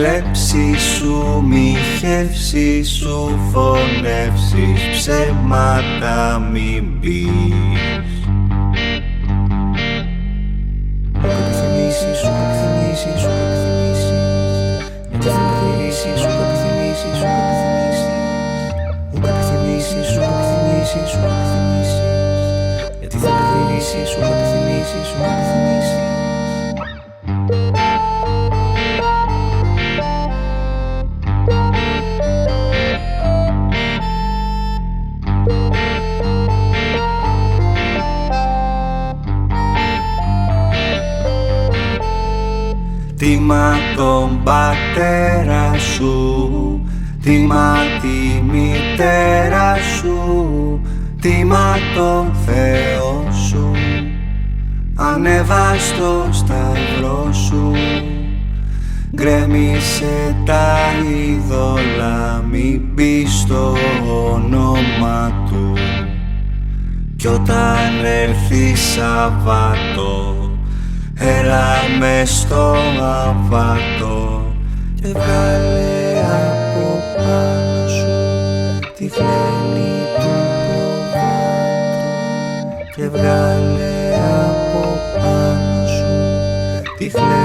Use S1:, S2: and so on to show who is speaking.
S1: κλέψεις σου, μοιχεύσεις σου, φωνεύσεις, ψέματα μην πεις. Σου επιθυμήσεις, σου επιθυμήσεις, σου επιθυμήσεις. Γιατί θα επιθυμήσεις, σου επιθυμήσεις, σου επιθυμήσεις. Σου επιθυμήσεις, σου επιθυμήσεις, σου επιθυμήσεις. Γιατί θα επιθυμήσεις, σου επιθυμήσεις, σου επιθυμήσεις. Τιμά τον πατέρα σου, τιμά τη μητέρα σου, τιμά τον Θεό σου, ανέβα στο σταυρό σου. Γκρέμισε τα είδωλα, μην πεις το όνομα του. Κι όταν έρθει Σαββάτο, έλα μες στο αβάτο και βγάλε από πάνω σου τη φλένη του προβάτου. Και βγάλε από πάνω σου τη φλένη